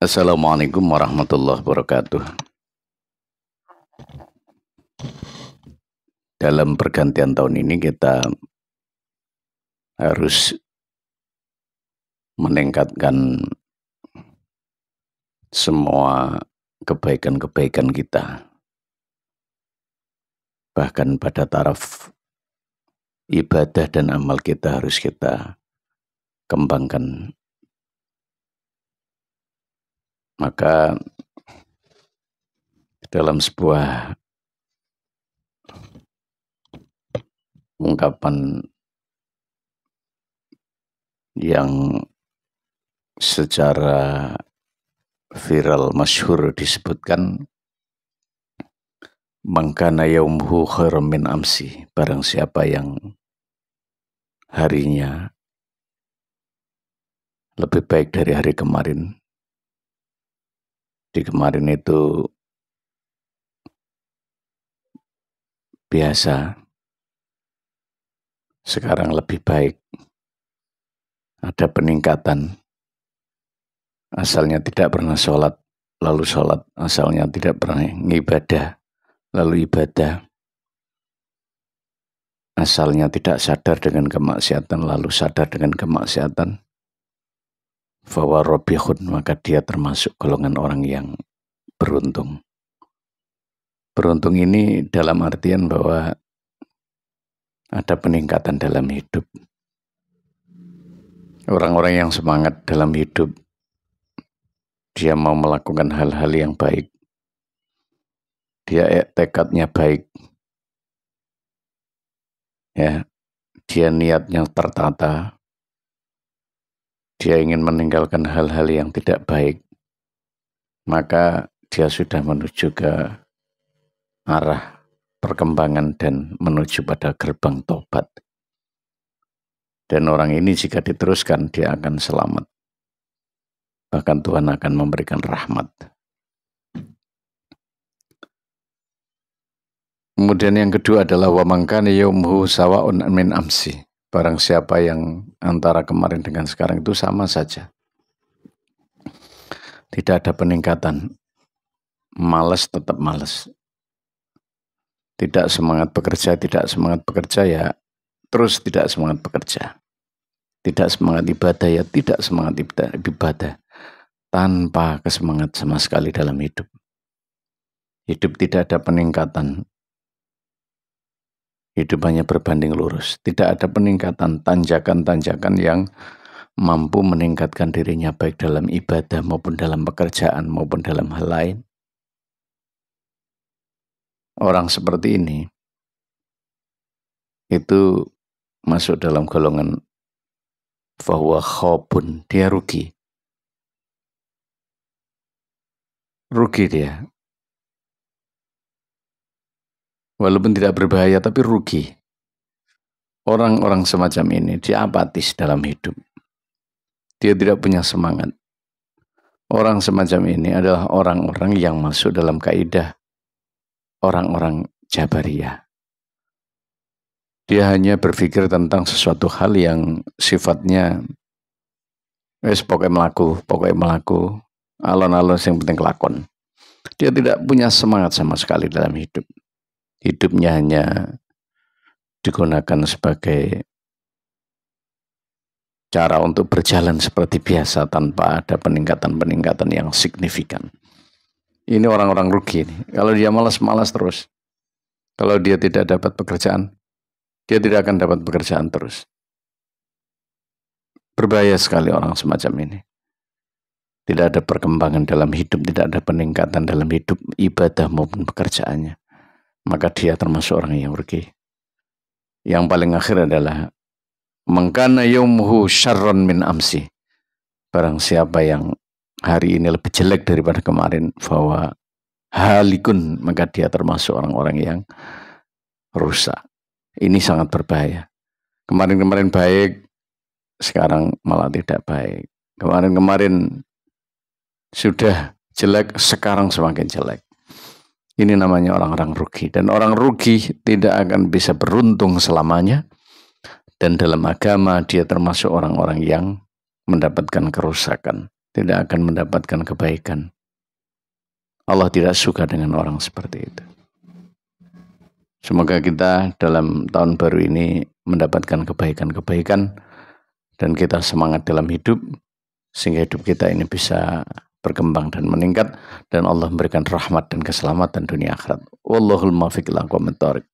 Assalamualaikum warahmatullahi wabarakatuh. Dalam pergantian tahun ini kita harus meningkatkan semua kebaikan-kebaikan kita. Bahkan pada taraf ibadah dan amal kita harus kita kembangkan. Maka dalam sebuah ungkapan yang secara viral masyhur disebutkan, mangkana yaumhu khairum min amsi, barang siapa yang harinya lebih baik dari hari kemarin. Di kemarin itu biasa, sekarang lebih baik. Ada peningkatan. Asalnya tidak pernah sholat, lalu sholat. Asalnya tidak pernah ibadah, lalu ibadah. Asalnya tidak sadar dengan kemaksiatan, lalu sadar dengan kemaksiatan. Fawa robihun, maka dia termasuk golongan orang yang beruntung. Beruntung ini dalam artian bahwa ada peningkatan dalam hidup. Orang-orang yang semangat dalam hidup, dia mau melakukan hal-hal yang baik, dia tekadnya baik, ya, dia niatnya tertata, dia ingin meninggalkan hal-hal yang tidak baik, maka dia sudah menuju ke arah perkembangan dan menuju pada gerbang tobat. Dan orang ini jika diteruskan, dia akan selamat. Bahkan Tuhan akan memberikan rahmat. Kemudian yang kedua adalah wa mangkana yaumhu sawa'un min amsi. Barang siapa yang antara kemarin dengan sekarang itu sama saja. Tidak ada peningkatan. Malas tetap malas. Tidak semangat bekerja ya terus tidak semangat bekerja. Tidak semangat ibadah ya tidak semangat ibadah. Tanpa kesemangat sama sekali dalam hidup. Hidup tidak ada peningkatan. Hidup hanya berbanding lurus. Tidak ada peningkatan, tanjakan-tanjakan yang mampu meningkatkan dirinya baik dalam ibadah maupun dalam pekerjaan maupun dalam hal lain. Orang seperti ini itu masuk dalam golongan fahuwa khobun, dia rugi. Rugi dia. Walaupun tidak berbahaya tapi rugi. Orang-orang semacam ini dia apatis dalam hidup. Dia tidak punya semangat. Orang semacam ini adalah orang-orang yang masuk dalam kaidah orang-orang Jabariyah. Dia hanya berpikir tentang sesuatu hal yang sifatnya pokoknya melaku, alon-alon yang penting kelakon. Dia tidak punya semangat sama sekali dalam hidup. Hidupnya hanya digunakan sebagai cara untuk berjalan seperti biasa tanpa ada peningkatan-peningkatan yang signifikan. Ini orang-orang rugi. Kalau dia malas-malas terus, kalau dia tidak dapat pekerjaan, dia tidak akan dapat pekerjaan terus. Berbahaya sekali orang semacam ini. Tidak ada perkembangan dalam hidup, tidak ada peningkatan dalam hidup, ibadah maupun pekerjaannya. Maka dia termasuk orang yang rugi. Yang paling akhir adalah mangkana yaumhu syarrun min amsi. Barang siapa yang hari ini lebih jelek daripada kemarin, bahwa halikun, maka dia termasuk orang-orang yang rusak. Ini sangat berbahaya. Kemarin-kemarin baik, sekarang malah tidak baik. Kemarin-kemarin sudah jelek, sekarang semakin jelek. Ini namanya orang-orang rugi. Dan orang rugi tidak akan bisa beruntung selamanya. Dan dalam agama dia termasuk orang-orang yang mendapatkan kerusakan. tidak akan mendapatkan kebaikan. Allah tidak suka dengan orang seperti itu. Semoga kita dalam tahun baru ini mendapatkan kebaikan-kebaikan dan kita semangat dalam hidup sehingga hidup kita ini bisa berkembang dan meningkat dan Allah memberikan rahmat dan keselamatan dunia akhirat. Wallahul muwaffiq ila aqwamit thoriq.